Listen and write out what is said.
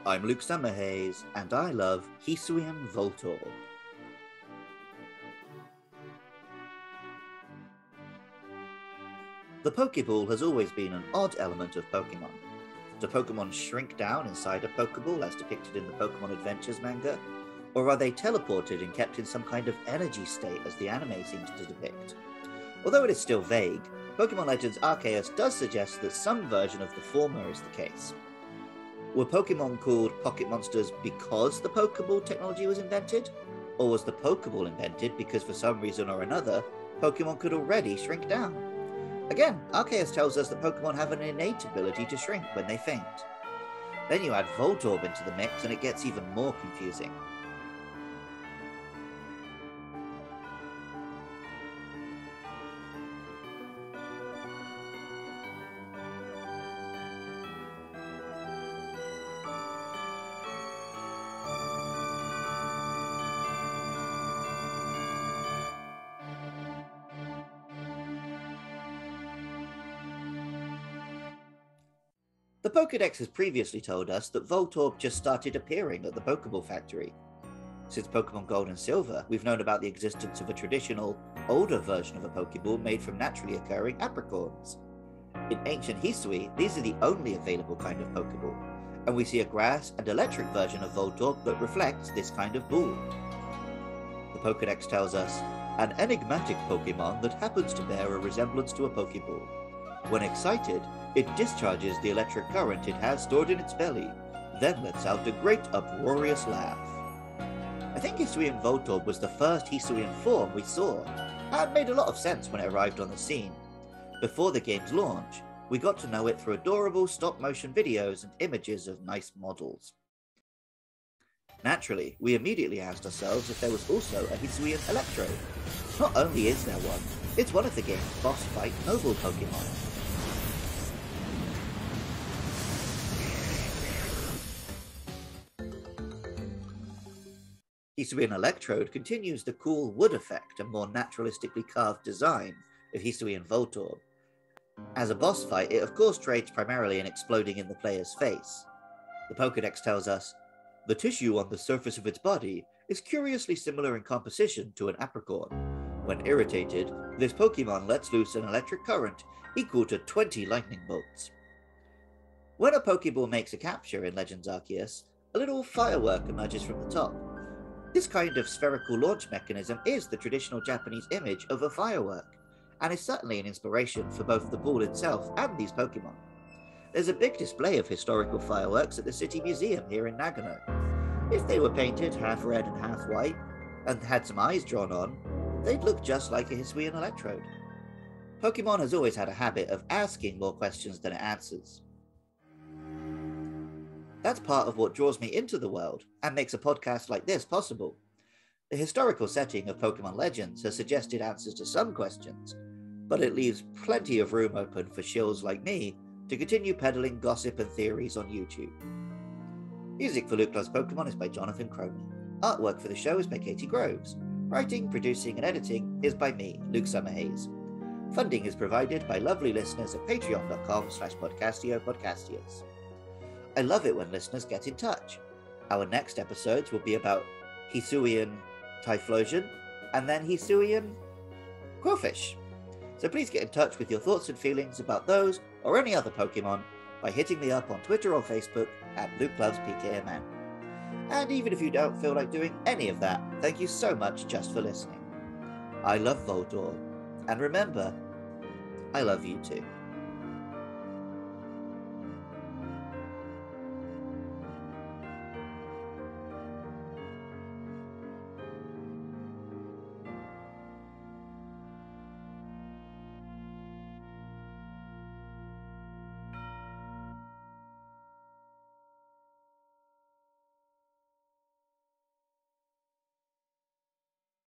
I'm Luke Summerhaze, and I love Hisuian Voltorb. The Pokeball has always been an odd element of Pokemon. Do Pokemon shrink down inside a Pokeball as depicted in the Pokemon Adventures manga? Or are they teleported and kept in some kind of energy state as the anime seems to depict? Although it is still vague, Pokemon Legends Arceus does suggest that some version of the former is the case. Were Pokemon called pocket monsters because the Pokeball technology was invented? Or was the Pokeball invented because for some reason or another, Pokemon could already shrink down? Again, Arceus tells us that Pokemon have an innate ability to shrink when they faint. Then you add Voltorb into the mix and it gets even more confusing. The Pokédex has previously told us that Voltorb just started appearing at the Pokeball factory. Since Pokemon Gold and Silver, we've known about the existence of a traditional, older version of a Pokeball made from naturally occurring apricorns. In ancient Hisui, these are the only available kind of Pokeball, and we see a grass and electric version of Voltorb that reflects this kind of ball. The Pokédex tells us, an enigmatic Pokemon that happens to bear a resemblance to a Pokeball. When excited, it discharges the electric current it has stored in its belly, then lets out a great uproarious laugh. I think Hisuian Voltorb was the first Hisuian form we saw, and made a lot of sense when it arrived on the scene. Before the game's launch, we got to know it through adorable stop-motion videos and images of nice models. Naturally, we immediately asked ourselves if there was also a Hisuian Electrode. Not only is there one, it's one of the game's boss fight mobile Pokemon. Hisuian Electrode continues the cool wood effect and more naturalistically carved design of Hisuian Voltorb. As a boss fight, it of course trades primarily in exploding in the player's face. The Pokédex tells us, the tissue on the surface of its body is curiously similar in composition to an apricorn. When irritated, this Pokemon lets loose an electric current equal to 20 lightning bolts. When a Pokeball makes a capture in Legends Arceus, a little firework emerges from the top. This kind of spherical launch mechanism is the traditional Japanese image of a firework, and is certainly an inspiration for both the ball itself and these Pokemon. There's a big display of historical fireworks at the City Museum here in Nagano. If they were painted half red and half white, and had some eyes drawn on, they'd look just like a Hisuian Electrode. Pokemon has always had a habit of asking more questions than it answers. That's part of what draws me into the world, and makes a podcast like this possible. The historical setting of Pokemon Legends has suggested answers to some questions, but it leaves plenty of room open for shills like me to continue peddling gossip and theories on YouTube. Music for Luke Loves Pokemon is by Jonathan Crony. Artwork for the show is by Katie Groves. Writing, producing, and editing is by me, Luke Summerhaze. Funding is provided by lovely listeners at patreon.com/podcastiopodcastias. I love it when listeners get in touch. Our next episodes will be about Hisuian Typhlosion, and then Hisuian Quillfish. So please get in touch with your thoughts and feelings about those or any other Pokemon by hitting me up on Twitter or Facebook at LukeLovesPKMN. And even if you don't feel like doing any of that, thank you so much just for listening. I love Voltorb, and remember, I love you too.